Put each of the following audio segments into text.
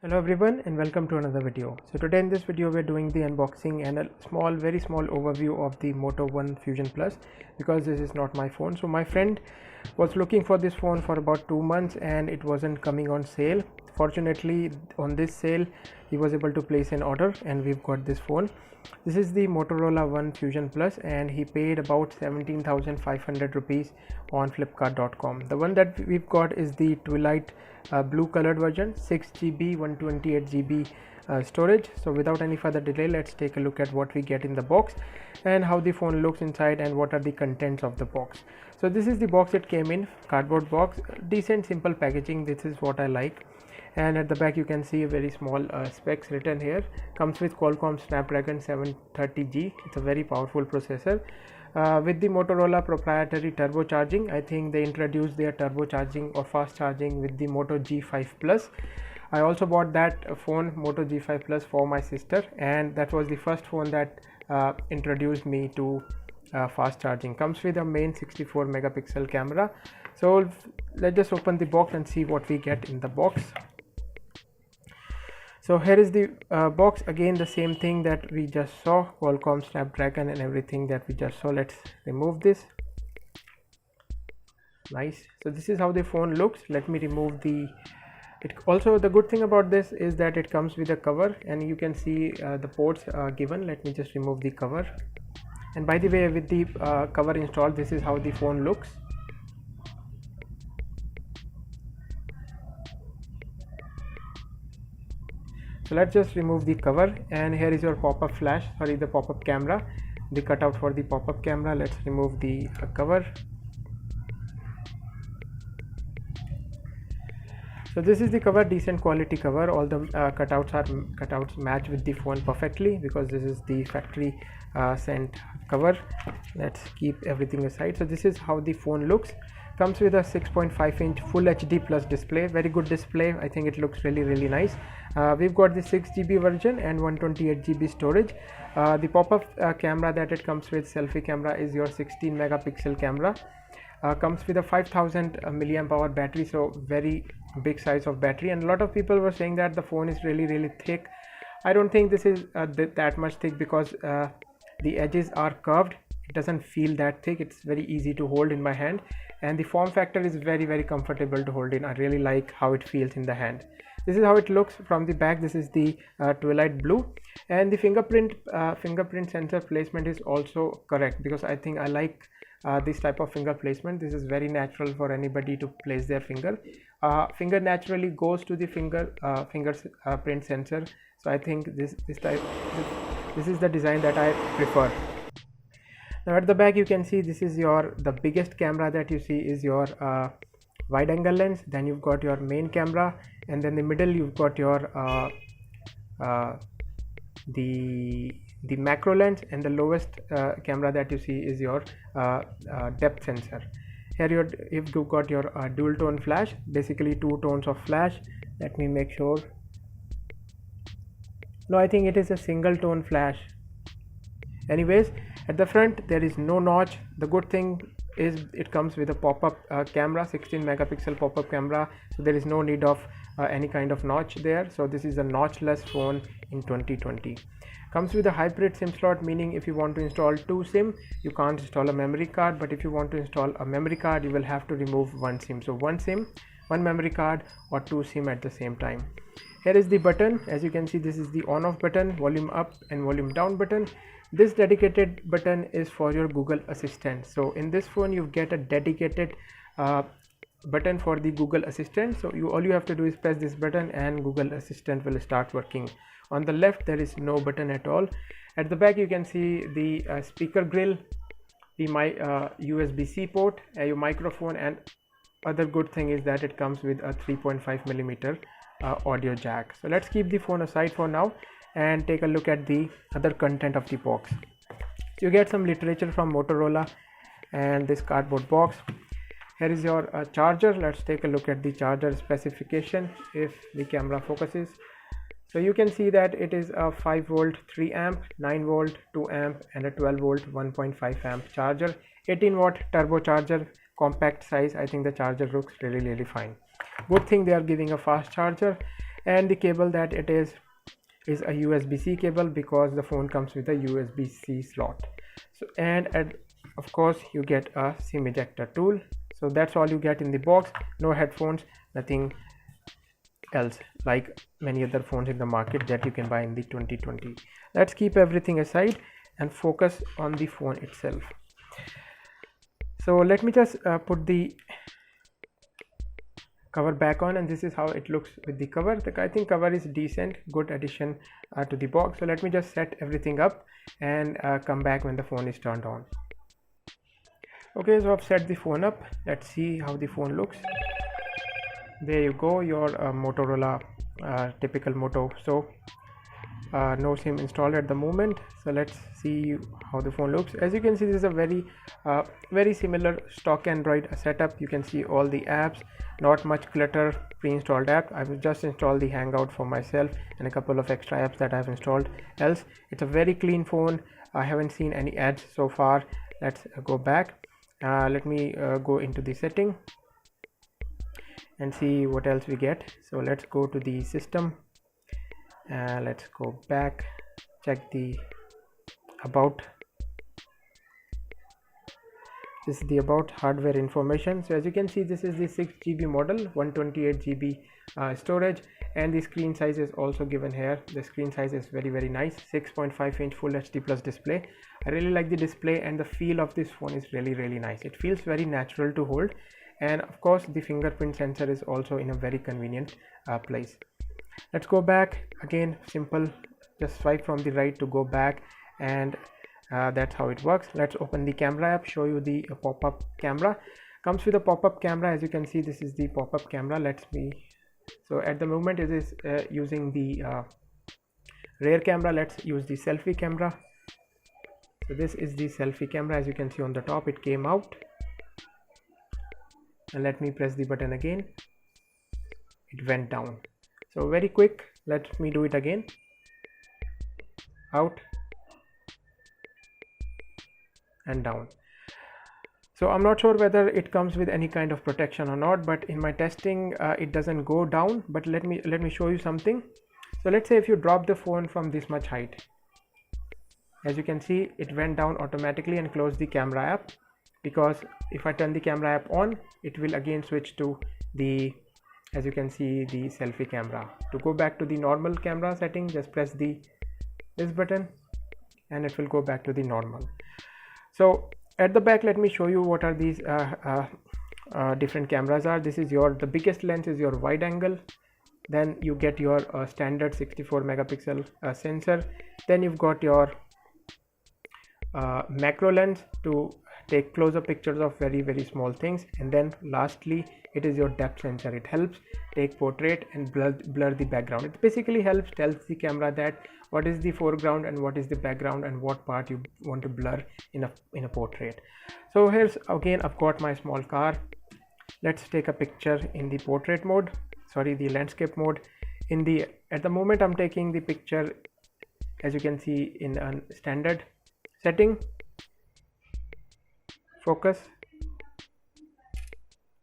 Hello everyone and welcome to another video. So today in this video we're doing the unboxing and a very small overview of the Moto One Fusion Plus, because this is not my phone. So my friend was looking for this phone for about 2 months and it wasn't coming on sale. Fortunately on this sale he was able to place an order and we've got this phone. This is the Motorola One Fusion Plus and he paid about 17,500 rupees on flipkart.com. The one that we've got is the Twilight blue colored version, 6GB 128GB storage. So without any further delay, let's take a look at what we get in the box and how the phone looks inside and what are the contents of the box. So this is the box it came in, cardboard box, decent simple packaging. This is what I like. And at the back you can see a very small specs written here. Comes with Qualcomm Snapdragon 730G. It's a very powerful processor with the Motorola proprietary turbocharging. I think they introduced their turbocharging or fast charging with the Moto G5 Plus. I also bought that phone, Moto G5 Plus, for my sister, and that was the first phone that introduced me to fast charging. Comes with a main 64 megapixel camera. So let's just open the box and see what we get in the box. So here is the box. Again, the same thing that we just saw, Qualcomm Snapdragon and everything that we just saw. Let's remove this. Nice. So this is how the phone looks. Let me remove the also the good thing about this is that it comes with a cover and you can see the ports given. Let me just remove the cover. And by the way, with the cover installed, this is how the phone looks. So let's just remove the cover, and here is your pop-up flash, sorry, the pop-up camera, the cutout for the pop-up camera. Let's remove the cover. So this is the cover, decent quality cover. All the cutouts match with the phone perfectly because this is the factory sent cover. Let's keep everything aside. So this is how the phone looks. Comes with a 6.5-inch Full HD Plus display. Very good display. I think it looks really nice. We've got the 6GB version and 128GB storage. The pop-up camera that it comes with, selfie camera, is your 16 megapixel camera. Comes with a 5000 milliamp hour battery, so very big size of battery. And a lot of people were saying that the phone is really thick. I don't think this is that much thick because the edges are curved. It doesn't feel that thick. It's very easy to hold in my hand, and the form factor is very comfortable to hold in. I really like how it feels in the hand. This is how it looks from the back. This is the Twilight blue, and the fingerprint sensor placement is also correct because I think I like this type of finger placement. This is very natural for anybody to place their finger. Finger naturally goes to the fingerprint sensor. So I think this is the design that I prefer. Now at the back you can see this is the biggest camera that you see is your wide angle lens. Then you've got your main camera, and then the middle you've got your the macro lens, and the lowest camera that you see is your depth sensor. Here you've got your dual tone flash, basically 2 tones of flash. Let me make sure. No, I think it is a single tone flash. Anyways, at the front there is no notch. The good thing is it comes with a pop-up camera, 16 megapixel pop-up camera, so there is no need of any kind of notch there. So this is a notchless phone in 2020. Comes with a hybrid SIM slot, meaning if you want to install 2 SIM, you can't install a memory card, but if you want to install a memory card, you will have to remove 1 SIM. So 1 SIM, 1 memory card, or 2 SIM at the same time. Here is the button. As you can see, this is the on off button, volume up and volume down button. This dedicated button is for your Google Assistant. So in this phone you get a dedicated button for the Google Assistant. So all you have to do is press this button and Google Assistant will start working. On the left there is no button at all. At the back you can see the speaker grill, the USB-C port, your microphone, and other good thing is that it comes with a 3.5 millimeter audio jack. So let's keep the phone aside for now and take a look at the other content of the box. You get some literature from Motorola and this cardboard box. Here is your charger. Let's take a look at the charger specification if the camera focuses. So you can see that it is a 5 volt 3 amp, 9 volt 2 amp, and a 12 volt 1.5 amp charger. 18 watt turbocharger, compact size. I think the charger looks really fine. Good thing they are giving a fast charger. and the cable that it is a USB-C cable, because the phone comes with a USB-C slot. So of course you get a SIM ejector tool. So that's all you get in the box. No headphones, nothing else like many other phones in the market that you can buy in the 2020. Let's keep everything aside and focus on the phone itself. So let me just put the cover back on, and this is how it looks with the cover. I think cover is decent, good addition to the box. So let me just set everything up and come back when the phone is turned on. Okay, so I've set the phone up. Let's see how the phone looks. There you go, your Motorola typical Moto. So no SIM installed at the moment. So let's see how the phone looks. As you can see, this is a very similar stock Android setup. You can see all the apps, not much clutter, pre-installed app. I've just installed the Hangout for myself and a couple of extra apps that I've installed. Else it's a very clean phone. I haven't seen any ads so far. Let's go back. Let me go into the setting and see what else we get. So let's go to the system. Let's go back, check the about. This is the about hardware information. So as you can see, this is the 6 GB model, 128 GB storage, and the screen size is also given here. The screen size is very nice, 6.5-inch full HD plus display. I really like the display, and the feel of this phone is really nice. It feels very natural to hold, and of course the fingerprint sensor is also in a very convenient place. Let's go back again. Simple, just swipe from the right to go back, and that's how it works. Let's open the camera app, show you the pop-up camera. Comes with a pop-up camera. As you can see, this is the pop-up camera. So at the moment it is using the rear camera. Let's use the selfie camera. So this is the selfie camera. As you can see on the top, it came out, and let me press the button again. It went down. So very quick. Let me do it again. Out and down. So I'm not sure whether it comes with any kind of protection or not, but in my testing it doesn't go down. But let me show you something. So let's say if you drop the phone from this much height, as you can see, it went down automatically and closed the camera app, because if I turn the camera app on, it will again switch to the, as you can see, the selfie camera. To go back to the normal camera setting, just press this button and it will go back to the normal. So at the back, let me show you what are these different cameras are. This is the biggest lens is your wide angle. Then you get your standard 64 megapixel sensor. Then you've got your macro lens to take close-up pictures of very small things. And then lastly, it is your depth sensor. It helps take portrait and blur the background. It basically tells the camera that what is the foreground and what is the background and what part you want to blur in a portrait. So here's again, I've got my small car. Let's take a picture in the portrait mode, the landscape mode. At the moment I'm taking the picture, as you can see, in a standard setting. Focus.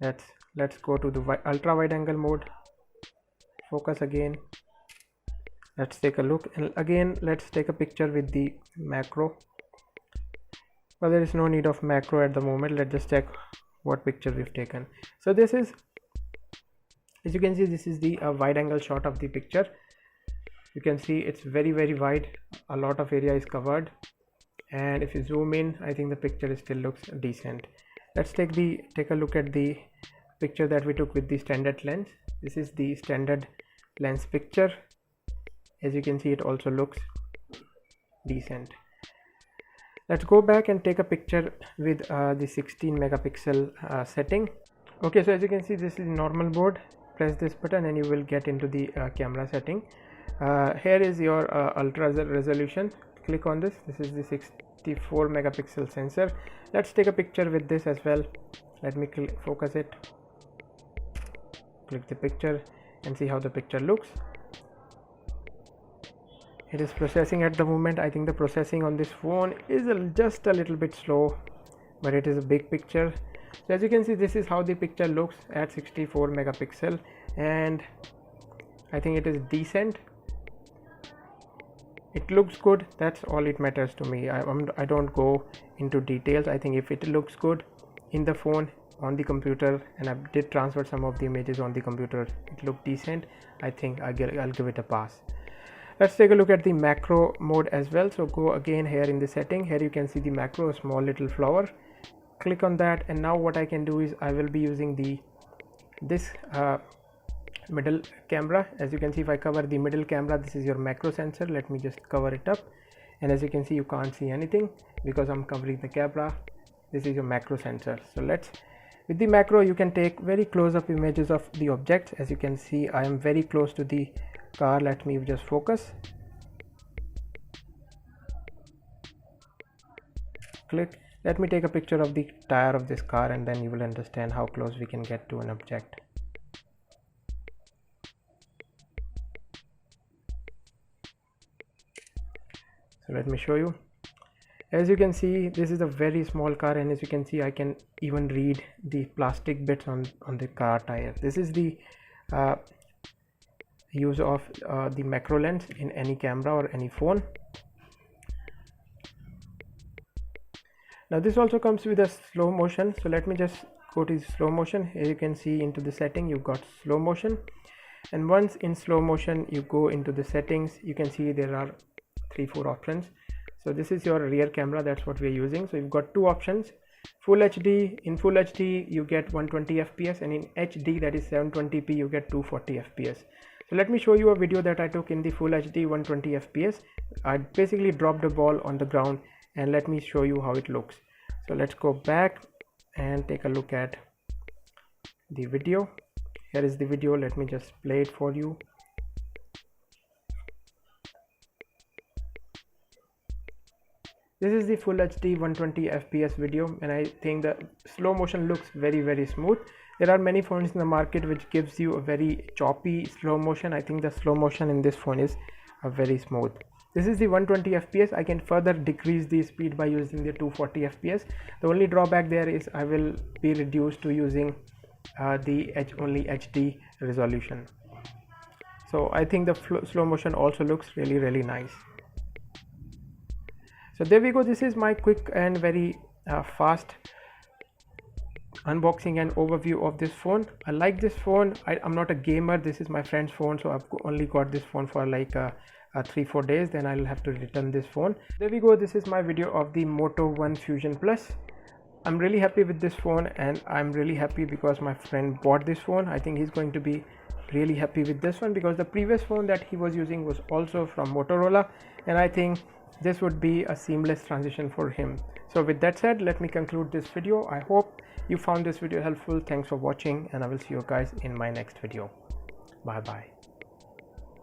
Let's go to the ultra wide angle mode. Focus again. Let's take a look, and again let's take a picture with the macro. Well, there is no need of macro at the moment. Let's just check what picture we've taken. So this is, as you can see, this is the wide angle shot of the picture. You can see it's very wide. A lot of area is covered, and if you zoom in, I think the picture still looks decent. Let's take a look at the picture that we took with the standard lens. This is the standard lens picture. As you can see, it also looks decent. Let's go back and take a picture with the 16 megapixel setting. Okay, so as you can see, this is normal mode. Press this button and you will get into the camera setting. Here is your ultra resolution. Click on this. This is the 64 megapixel sensor. Let's take a picture with this as well. Let me focus it. Click the picture and see how the picture looks. It is processing at the moment. I think the processing on this phone is just a little bit slow, but it is a big picture. So as you can see, this is how the picture looks at 64 megapixel, and I think it is decent. It looks good, that's all it matters to me. I don't go into details. I think if it looks good in the phone, on the computer, and I did transfer some of the images on the computer, it looked decent, I think I'll give it a pass. Let's take a look at the macro mode as well. So go again here in the setting. Here you can see the macro, a small little flower. Click on that, and now what I can do is I will be using this middle camera. As you can see, if I cover the middle camera, this is your macro sensor. Let me just cover it up, and as you can see, you can't see anything because I'm covering the camera. This is your macro sensor. So with the macro, you can take very close-up images of the objects. As you can see, I am very close to the car. Let me just focus. Click. Let me take a picture of the tire of this car, and then you will understand how close we can get to an object. So let me show you. As you can see, this is a very small car, and as you can see, I can even read the plastic bits on the car tire. This is the use of the macro lens in any camera or any phone. Now this also comes with a slow motion, so let me just go to slow motion. Here you can see into the setting you've got slow motion, and once in slow motion you go into the settings, you can see there are 3-4 options. So this is your rear camera, that's what we're using. So you've got 2 options. Full HD. In Full HD you get 120 fps, and in HD, that is 720p, you get 240 fps. So let me show you a video that I took in the Full HD 120 fps. I basically dropped a ball on the ground, and let me show you how it looks. So let's go back and take a look at the video. Here is the video. Let me just play it for you. This is the Full HD 120 fps video, and I think the slow motion looks very smooth. There are many phones in the market which gives you a very choppy slow motion. I think the slow motion in this phone is very smooth. This is the 120 fps. I can further decrease the speed by using the 240 fps. The only drawback there is I will be reduced to using the only HD resolution. So I think the slow motion also looks really nice. So there we go. This is my quick and very fast unboxing and overview of this phone. I like this phone. I'm not a gamer. This is my friend's phone, so I've only got this phone for like 3-4 days, then I'll have to return this phone. There we go. This is my video of the Moto One Fusion Plus. I'm really happy with this phone, and I'm really happy because my friend bought this phone. I think he's going to be really happy with this one because the previous phone that he was using was also from Motorola, and I think this would be a seamless transition for him. So with that said, let me conclude this video. I hope you found this video helpful. Thanks for watching, and I will see you guys in my next video. Bye bye.